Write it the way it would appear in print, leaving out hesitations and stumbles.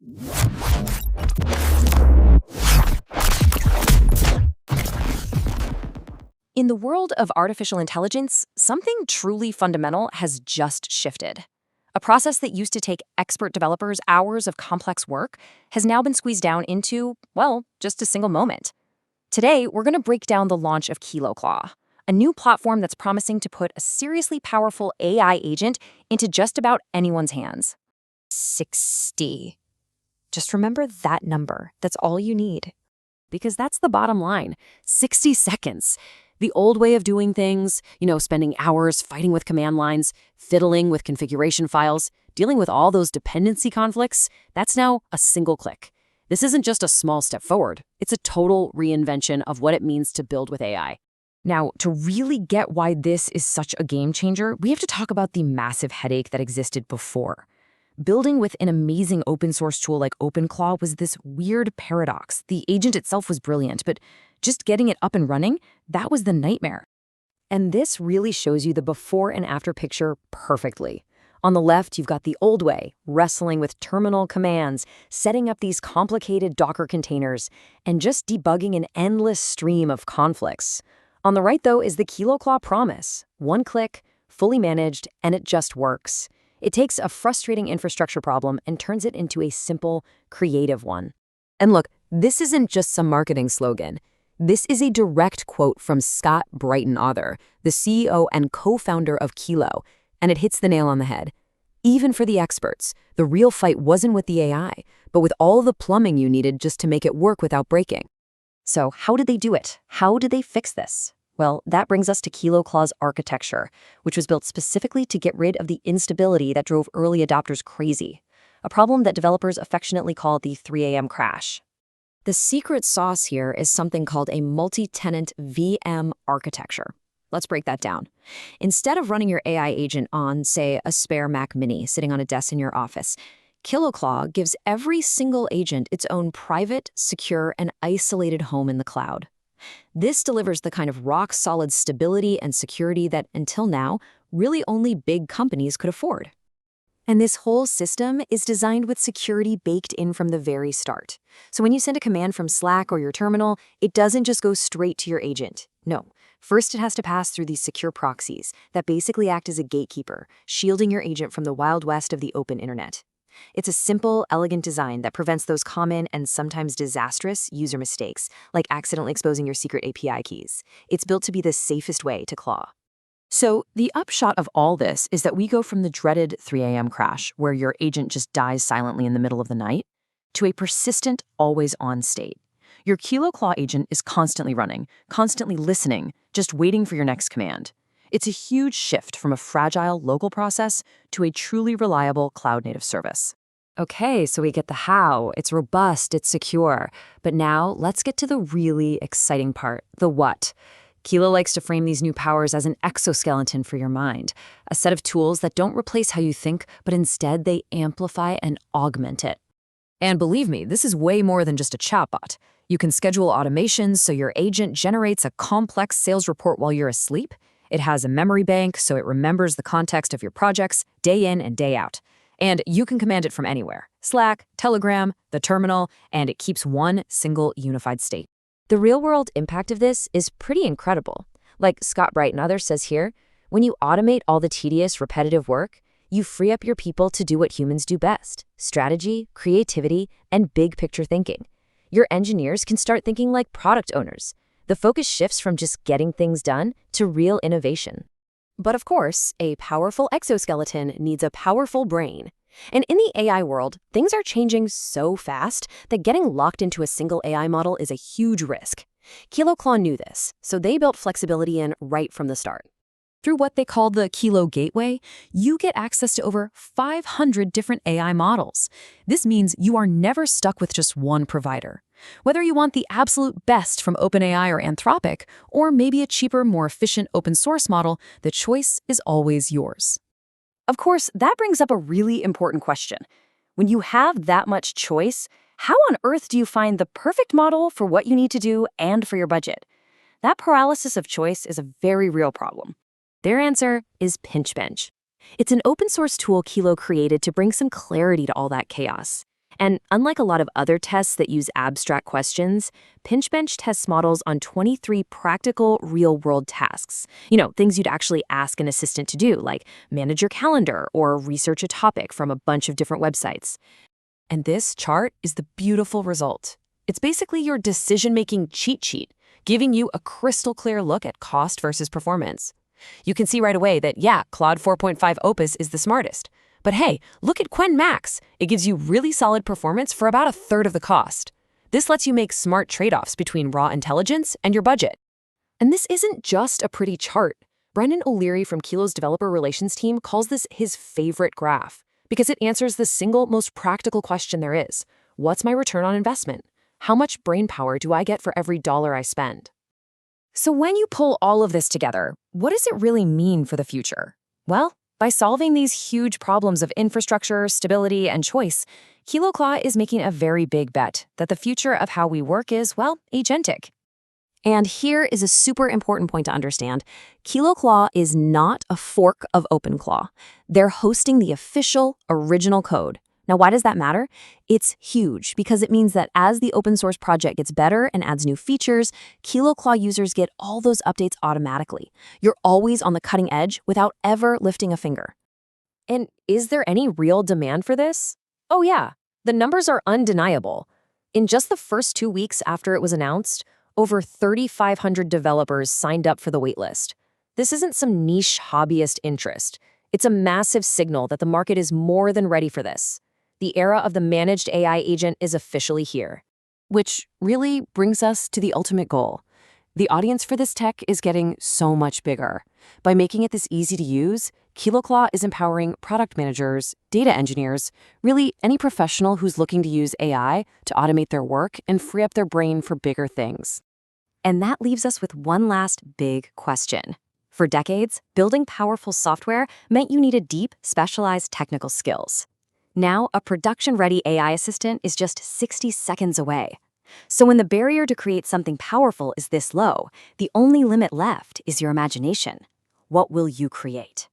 In the world of artificial intelligence, something truly fundamental has just shifted. A process that used to take expert developers hours of complex work has now been squeezed down into, well, just a single moment. Today, we're going to break down the launch of KiloClaw, a new platform that's promising to put a seriously powerful AI agent into just about anyone's hands. 60. Just remember that number. That's all you need. Because that's the bottom line. 60 seconds. The old way of doing things, spending hours fighting with command lines, fiddling with configuration files, dealing with all those dependency conflicts, that's now a single click. This isn't just a small step forward. It's a total reinvention of what it means to build with AI. Now, to really get why this is such a game changer, we have to talk about the massive headache that existed before. Building with an amazing open source tool like OpenClaw was this weird paradox. The agent itself was brilliant, but just getting it up and running, that was the nightmare. And this really shows you the before and after picture perfectly. On the left, you've got the old way, wrestling with terminal commands, setting up these complicated Docker containers, and just debugging an endless stream of conflicts. On the right, though, is the KiloClaw promise. One click, fully managed, and it just works. It takes a frustrating infrastructure problem and turns it into a simple, creative one. And look, this isn't just some marketing slogan. This is a direct quote from Scott Breitenother, the CEO and co-founder of Kilo, and it hits the nail on the head. Even for the experts, the real fight wasn't with the AI, but with all the plumbing you needed just to make it work without breaking. So how did they do it? How did they fix this? Well, that brings us to KiloClaw's architecture, which was built specifically to get rid of the instability that drove early adopters crazy, a problem that developers affectionately call the 3 a.m. crash. The secret sauce here is something called a multi-tenant VM architecture. Let's break that down. Instead of running your AI agent on, say, a spare Mac Mini sitting on a desk in your office, KiloClaw gives every single agent its own private, secure, and isolated home in the cloud. This delivers the kind of rock-solid stability and security that, until now, really only big companies could afford. And this whole system is designed with security baked in from the very start. So when you send a command from Slack or your terminal, it doesn't just go straight to your agent. No. First, it has to pass through these secure proxies that basically act as a gatekeeper, shielding your agent from the wild west of the open internet. It's a simple, elegant design that prevents those common and sometimes disastrous user mistakes, like accidentally exposing your secret API keys. It's built to be the safest way to claw. So the upshot of all this is that we go from the dreaded 3 a.m. crash, where your agent just dies silently in the middle of the night, to a persistent, always-on state. Your KiloClaw agent is constantly running, constantly listening, just waiting for your next command. It's a huge shift from a fragile local process to a truly reliable cloud-native service. Okay, so we get the how. It's robust, it's secure. But now let's get to the really exciting part, the what. Kilo likes to frame these new powers as an exoskeleton for your mind, a set of tools that don't replace how you think, but instead they amplify and augment it. And believe me, this is way more than just a chatbot. You can schedule automations so your agent generates a complex sales report while you're asleep. It has a memory bank so it remembers the context of your projects day in and day out. And you can command it from anywhere, Slack, Telegram, the terminal, and it keeps one single unified state. The real-world impact of this is pretty incredible. Like Scott Breitenother says here, when you automate all the tedious, repetitive work, you free up your people to do what humans do best: strategy, creativity, and big-picture thinking. Your engineers can start thinking like product owners. The focus shifts from just getting things done to real innovation. But of course, a powerful exoskeleton needs a powerful brain. And in the AI world, things are changing so fast that getting locked into a single AI model is a huge risk. KiloClaw knew this, so they built flexibility in right from the start. Through what they call the Kilo Gateway, you get access to over 500 different AI models. This means you are never stuck with just one provider. Whether you want the absolute best from OpenAI or Anthropic, or maybe a cheaper, more efficient open source model, the choice is always yours. Of course, that brings up a really important question. When you have that much choice, how on earth do you find the perfect model for what you need to do and for your budget? That paralysis of choice is a very real problem. Their answer is PinchBench. It's an open source tool Kilo created to bring some clarity to all that chaos. And unlike a lot of other tests that use abstract questions, PinchBench tests models on 23 practical, real-world tasks. Things you'd actually ask an assistant to do, like manage your calendar or research a topic from a bunch of different websites. And this chart is the beautiful result. It's basically your decision-making cheat sheet, giving you a crystal clear look at cost versus performance. You can see right away that, yeah, Claude 4.5 Opus is the smartest. But hey, look at Qwen Max. It gives you really solid performance for about a third of the cost. This lets you make smart trade-offs between raw intelligence and your budget. And this isn't just a pretty chart. Brendan O'Leary from Kilo's developer relations team calls this his favorite graph because it answers the single most practical question there is. What's my return on investment? How much brain power do I get for every dollar I spend? So when you pull all of this together, what does it really mean for the future? Well, by solving these huge problems of infrastructure, stability, and choice, KiloClaw is making a very big bet that the future of how we work is, well, agentic. And here is a super important point to understand. KiloClaw is not a fork of OpenClaw. They're hosting the official, original code. Now, why does that matter? It's huge because it means that as the open source project gets better and adds new features, KiloClaw users get all those updates automatically. You're always on the cutting edge without ever lifting a finger. And is there any real demand for this? Oh yeah, the numbers are undeniable. In just the first 2 weeks after it was announced, over 3,500 developers signed up for the waitlist. This isn't some niche hobbyist interest. It's a massive signal that the market is more than ready for this. The era of the managed AI agent is officially here. Which really brings us to the ultimate goal. The audience for this tech is getting so much bigger. By making it this easy to use, KiloClaw is empowering product managers, data engineers, really any professional who's looking to use AI to automate their work and free up their brain for bigger things. And that leaves us with one last big question. For decades, building powerful software meant you needed deep, specialized technical skills. Now, a production-ready AI assistant is just 60 seconds away. So when the barrier to create something powerful is this low, the only limit left is your imagination. What will you create?